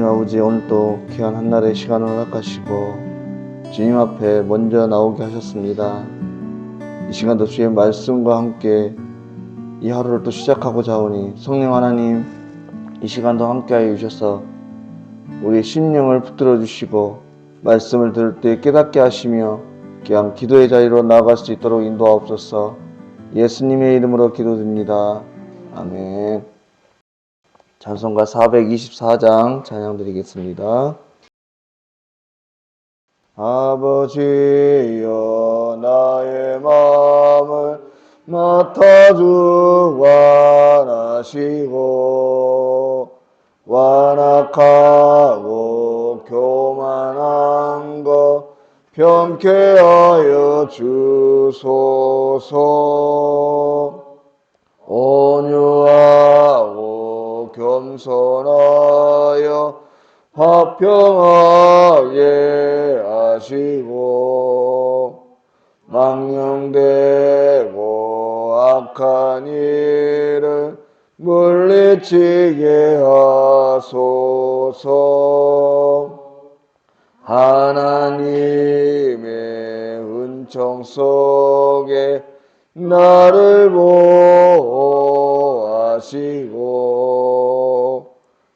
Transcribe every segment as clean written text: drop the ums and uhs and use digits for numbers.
하나님 아버지, 오늘도 귀한 한날의 시간을 허락하시고 주님 앞에 먼저 나오게 하셨습니다. 이 시간도 주의 말씀과 함께 이 하루를 또 시작하고자 하오니 성령 하나님, 이 시간도 함께하여 주셔서 우리의 심령을 붙들어 주시고 말씀을 들을 때 깨닫게 하시며 귀한 기도의 자리로 나아갈 수 있도록 인도하옵소서. 예수님의 이름으로 기도드립니다. 아멘. 찬송가 424장 찬양 드리겠습니다. 아버지여, 나의 마음을 맡아주 완하시고 완악하고 교만한 것 변케 하여 주소서. 온유하고 겸손하여 화평하게 하시고 망령되고 악한 일을 물리치게 하소서. 하나님의 은총 속에 나를 보호하시고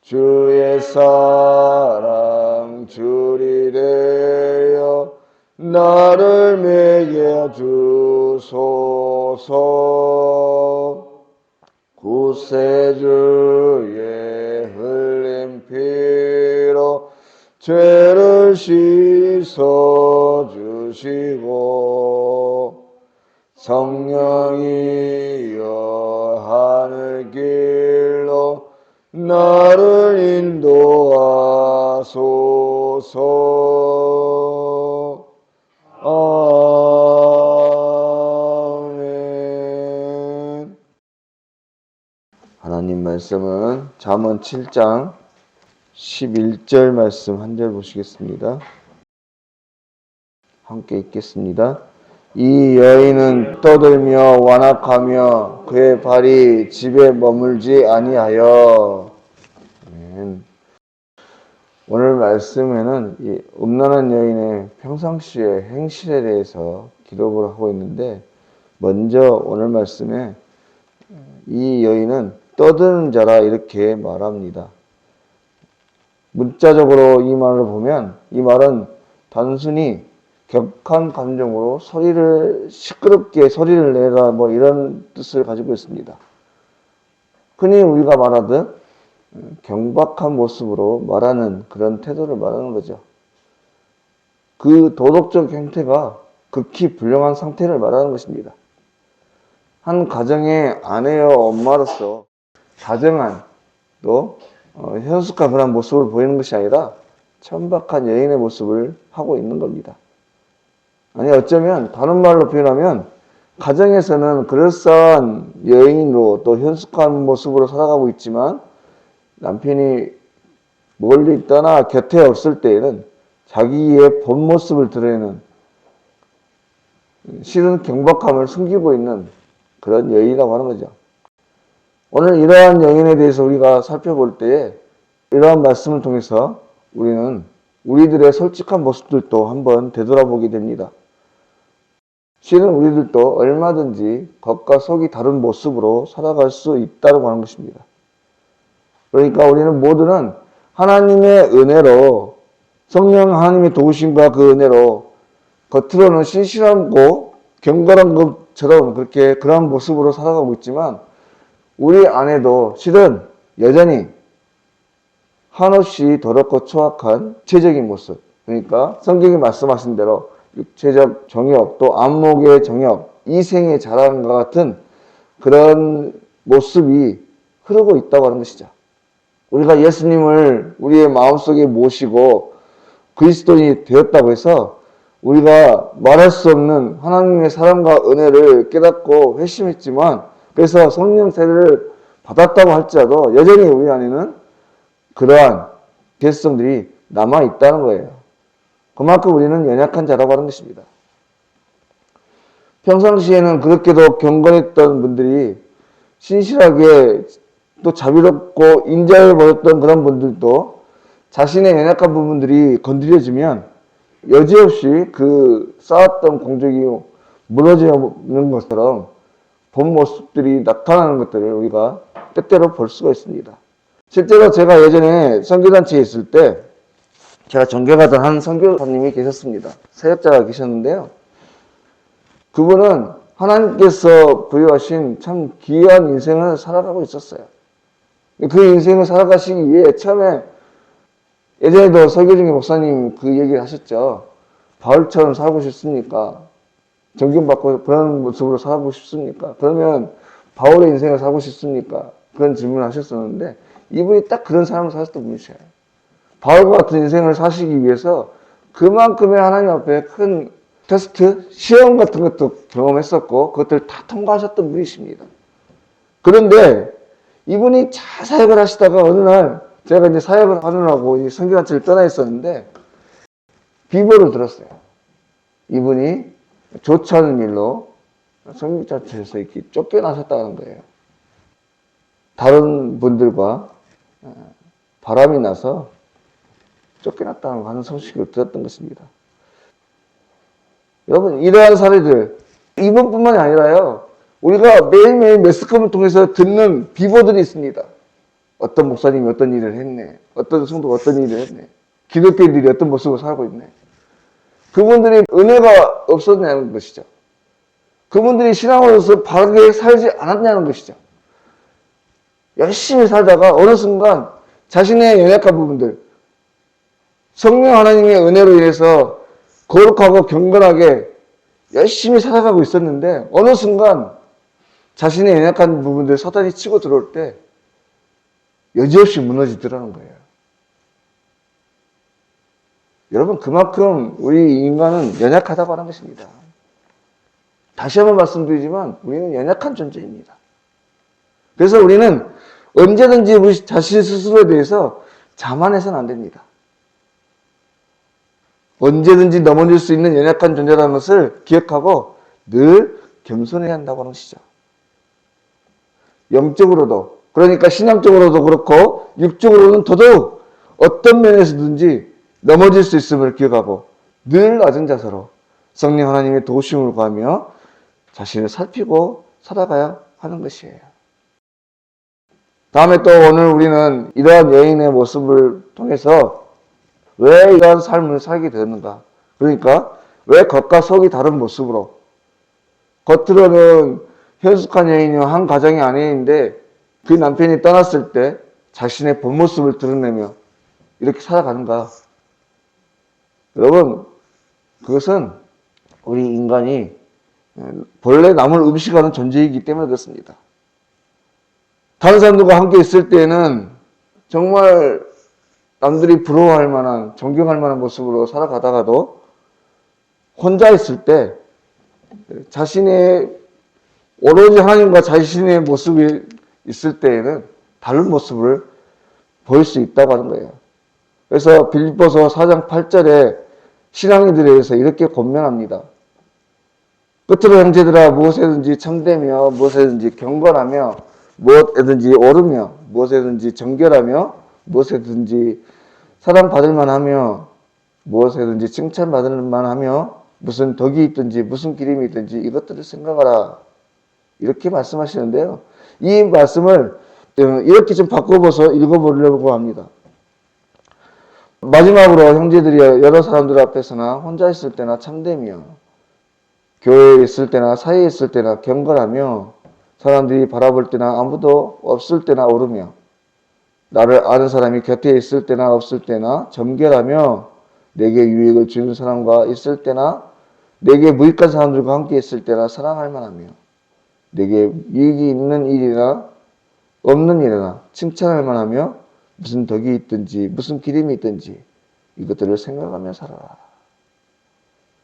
주의 사랑 줄이 되어 나를 먹여 주소서. 구세주의 흘린 피로 죄를 씻어 주시고 성령이여 하늘 길로 나를 인도하소서. 아멘. 하나님 말씀은 잠언 7장 11절 말씀 한 절 보시겠습니다. 함께 읽겠습니다. 이 여인은 떠들며 완악하며 그의 발이 집에 머물지 아니하여. 아멘. 오늘 말씀에는 이 음란한 여인의 평상시의 행실에 대해서 기록을 하고 있는데, 먼저 오늘 말씀에 이 여인은 떠드는 자라 이렇게 말합니다. 문자적으로 이 말을 보면 이 말은 단순히 격한 감정으로 시끄럽게 소리를 내라 이런 뜻을 가지고 있습니다. 흔히 우리가 말하듯 경박한 모습으로 말하는 그런 태도를 말하는 거죠. 그 도덕적 형태가 극히 불량한 상태를 말하는 것입니다. 한 가정의 아내여 엄마로서 다정한 또 현숙한 그런 모습을 보이는 것이 아니라 천박한 여인의 모습을 하고 있는 겁니다. 아니, 어쩌면 다른 말로 표현하면 가정에서는 그럴싸한 여인으로 또 현숙한 모습으로 살아가고 있지만 남편이 멀리 떠나 곁에 없을 때에는 자기의 본 모습을 드러내는 실은 경박함을 숨기고 있는 그런 여인이라고 하는 거죠. 오늘 이러한 여인에 대해서 우리가 살펴볼 때에 이러한 말씀을 통해서 우리는 우리들의 솔직한 모습들도 한번 되돌아보게 됩니다. 실은 우리들도 얼마든지 겉과 속이 다른 모습으로 살아갈 수 있다고 하는 것입니다. 그러니까 우리는 모두는 하나님의 은혜로, 성령 하나님의 도우심과 그 은혜로 겉으로는 신실하고 경건한 것처럼 그런 모습으로 살아가고 있지만 우리 안에도 실은 여전히 한없이 더럽고 초악한 육체적인 모습, 그러니까 성경이 말씀하신 대로 육체적 정욕, 또 안목의 정욕, 이생의 자랑과 같은 그런 모습이 흐르고 있다고 하는 것이죠. 우리가 예수님을 우리의 마음속에 모시고 그리스도인이 되었다고 해서 우리가 말할 수 없는 하나님의 사랑과 은혜를 깨닫고 회심했지만, 그래서 성령 세례를 받았다고 할지라도 여전히 우리 안에는 그러한 개성들이 남아있다는 거예요. 그만큼 우리는 연약한 자라고 하는 것입니다. 평상시에는 그렇게도 경건했던 분들이 신실하게 또 자비롭고 인자해 보였던 그런 분들도 자신의 연약한 부분들이 건드려지면 여지없이 그 쌓았던 공적이 무너지는 것처럼 본 모습들이 나타나는 것들을 우리가 때때로 볼 수가 있습니다. 실제로 제가 예전에 선교단체에 있을 때 제가 존경하던 한 선교사님이 계셨습니다. 사역자가 계셨는데요. 그분은 하나님께서 부여하신 참 귀한 인생을 살아가고 있었어요. 그 인생을 살아가시기 위해 처음에 예전에도 설교 중에 목사님 그 얘기를 하셨죠. 바울처럼 살고 싶습니까? 존경받고 그런 모습으로 살고 싶습니까? 그러면 바울의 인생을 살고 싶습니까? 그런 질문을 하셨었는데 이분이 딱 그런 삶을 사셨던 분이셔요. 바울과 같은 인생을 사시기 위해서 그만큼의 하나님 앞에 큰 테스트, 시험 같은 것도 경험했었고 그것들을 다 통과하셨던 분이십니다. 그런데 이분이 잘 사역을 하시다가 어느 날 제가 이제 사역을 하느라고 선교단체를 떠나 있었는데 비보를 들었어요. 이분이 좋지 않은 일로 선교단체에서 이렇게 쫓겨나셨다는 거예요. 다른 분들과 바람이 나서 쫓겨났다는 하는 소식을 들었던 것입니다. 여러분, 이러한 사례들, 이분뿐만이 아니라요, 우리가 매일매일 매스컴을 통해서 듣는 비보들이 있습니다. 어떤 목사님이 어떤 일을 했네. 어떤 성도가 어떤 일을 했네. 기독교인들이 어떤 모습을 살고 있네. 그분들이 은혜가 없었냐는 것이죠. 그분들이 신앙으로서 바르게 살지 않았냐는 것이죠. 열심히 살다가 어느 순간 자신의 연약한 부분들, 성령 하나님의 은혜로 인해서 거룩하고 경건하게 열심히 살아가고 있었는데 어느 순간 자신의 연약한 부분들 사단이 치고 들어올 때 여지없이 무너지더라는 거예요. 여러분, 그만큼 우리 인간은 연약하다고 하는 것입니다. 다시 한번 말씀드리지만 우리는 연약한 존재입니다. 그래서 우리는 언제든지 우리 자신 스스로에 대해서 자만해서는 안 됩니다. 언제든지 넘어질 수 있는 연약한 존재라는 것을 기억하고 늘 겸손해야 한다고 하는 것이죠. 영적으로도, 그러니까 신앙적으로도 그렇고 육적으로는 더더욱 어떤 면에서든지 넘어질 수 있음을 기억하고 늘 낮은 자세로 성령 하나님의 도우심을 구하며 자신을 살피고 살아가야 하는 것이에요. 다음에 또 오늘 우리는 이러한 여인의 모습을 통해서 왜 이러한 삶을 살게 되었는가? 그러니까 왜 겉과 속이 다른 모습으로, 겉으로는 현숙한 여인이요 한 가정의 아내인데 그 남편이 떠났을 때 자신의 본 모습을 드러내며 이렇게 살아가는가? 여러분, 그것은 우리 인간이 본래 남을 음식하는 존재이기 때문에 그렇습니다. 다른 사람들과 함께 있을 때는 정말 남들이 부러워할 만한, 존경할 만한 모습으로 살아가다가도 혼자 있을 때 자신의 오로지 하나님과 자신의 모습이 있을 때에는 다른 모습을 보일 수 있다고 하는 거예요. 그래서 빌립보서 4장 8절에 신앙인들에 대해서 이렇게 권면합니다. 끝으로 형제들아 무엇에든지 참되며 무엇에든지 경건하며 무엇에든지 옳으며 무엇에든지 정결하며 무엇에든지 사랑받을 만하며 무엇에든지 칭찬받을 만하며 무슨 덕이 있든지 무슨 기림이 있든지 이것들을 생각하라. 이렇게 말씀하시는데요. 이 말씀을 이렇게 좀 바꿔서 읽어보려고 합니다. 마지막으로 형제들이 여러 사람들 앞에서나 혼자 있을 때나 참되며 교회에 있을 때나 사이에 있을 때나 경건하며 사람들이 바라볼 때나 아무도 없을 때나 오르며 나를 아는 사람이 곁에 있을 때나 없을 때나 정결하며 내게 유익을 주는 사람과 있을 때나 내게 무익한 사람들과 함께 있을 때나 사랑할 만하며 내게 이익이 있는 일이나 없는 일이나 칭찬할 만하며 무슨 덕이 있든지 무슨 기림이 있든지 이것들을 생각하며 살아라.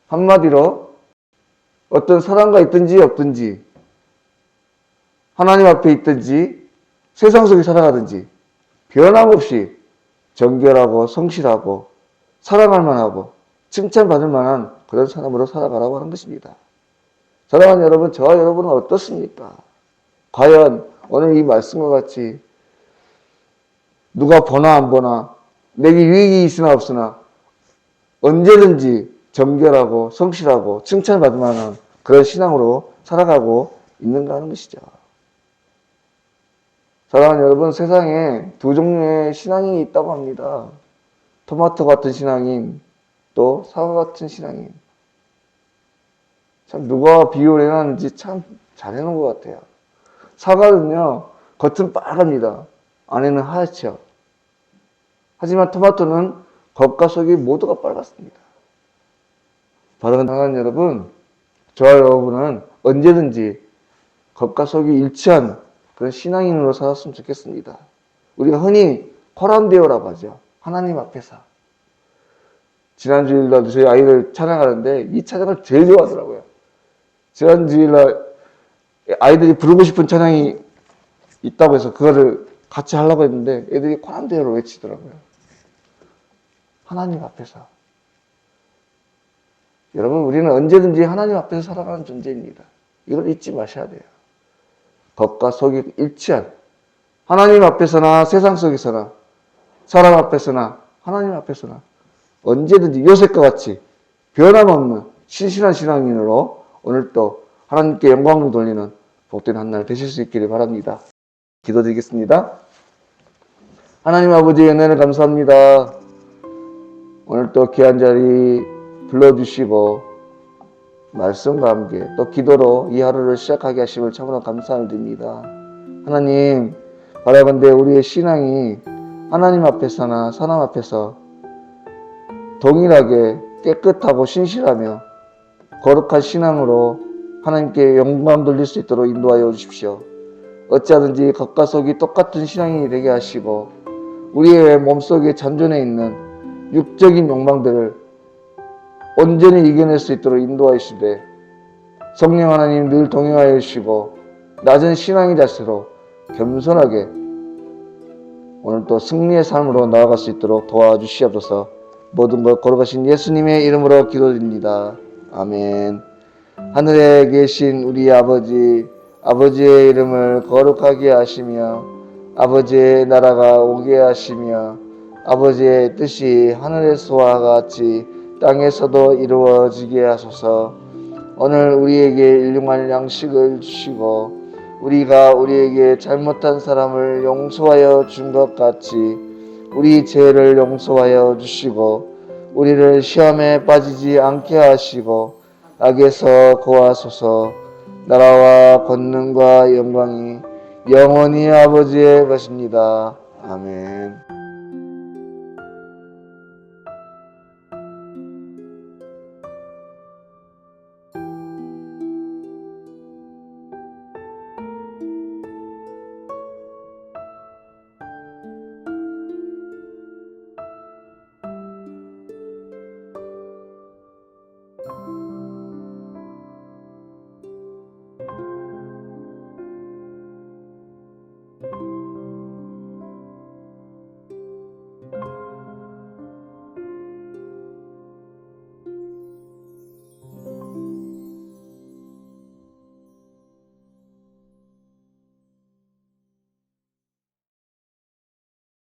한마디로 어떤 사람과 있든지 없든지 하나님 앞에 있든지 세상 속에 살아가든지 변함없이 정결하고 성실하고 사랑할 만하고 칭찬받을 만한 그런 사람으로 살아가라고 하는 것입니다. 사랑하는 여러분, 저와 여러분은 어떻습니까? 과연 오늘 이 말씀과 같이 누가 보나 안 보나 내게 유익이 있으나 없으나 언제든지 정결하고 성실하고 칭찬받을 만한 그런 신앙으로 살아가고 있는가 하는 것이죠. 사랑하는 여러분, 세상에 두 종류의 신앙이 있다고 합니다. 토마토 같은 신앙인, 또 사과 같은 신앙인. 참 누가 비유를 해놨는지 참 잘 해놓은 것 같아요. 사과는요, 겉은 빨갑니다. 안에는 하얗죠. 하지만 토마토는 겉과 속이 모두가 빨갛습니다. 사랑하는 여러분, 저와 여러분은 언제든지 겉과 속이 일치한 그런 신앙인으로 살았으면 좋겠습니다. 우리가 흔히 코란데오라고 하죠. 하나님 앞에서. 지난 주일날 저희 아이들 찬양하는데 이 찬양을 제일 좋아하더라고요. 지난 주일날 아이들이 부르고 싶은 찬양이 있다고 해서 그거를 같이 하려고 했는데 애들이 코란데오로 외치더라고요. 하나님 앞에서. 여러분, 우리는 언제든지 하나님 앞에서 살아가는 존재입니다. 이걸 잊지 마셔야 돼요. 겉과 속이 일치한 하나님 앞에서나 세상 속에서나 사람 앞에서나 하나님 앞에서나 언제든지 요셉과 같이 변함없는 신실한 신앙인으로 오늘도 하나님께 영광을 돌리는 복된 한 날 되실 수 있기를 바랍니다. 기도드리겠습니다. 하나님 아버지의 은혜를 감사합니다. 오늘 또 귀한 자리 불러주시고 말씀과 함께 또 기도로 이 하루를 시작하게 하심을 참으로 감사를 드립니다. 하나님, 바라건대 우리의 신앙이 하나님 앞에서나 사람 앞에서 동일하게 깨끗하고 신실하며 거룩한 신앙으로 하나님께 영광 돌릴 수 있도록 인도하여 주십시오. 어찌하든지 겉과 속이 똑같은 신앙인이 되게 하시고 우리의 몸속에 잔존해 있는 육적인 욕망들을 온전히 이겨낼 수 있도록 인도하여 주시되 성령 하나님 늘 동행하여 주시고 낮은 신앙의 자세로 겸손하게 오늘 또 승리의 삶으로 나아갈 수 있도록 도와주시옵소서. 모든 것 거룩하신 예수님의 이름으로 기도드립니다. 아멘. 하늘에 계신 우리 아버지의 이름을 거룩하게 하시며 아버지의 나라가 오게 하시며 아버지의 뜻이 하늘에서와 같이 땅에서도 이루어지게 하소서. 오늘 우리에게 일용할 양식을 주시고 우리가 우리에게 잘못한 사람을 용서하여 준 것 같이 우리 죄를 용서하여 주시고 우리를 시험에 빠지지 않게 하시고 악에서 구하소서. 나라와 권능과 영광이 영원히 아버지의 것입니다. 아멘.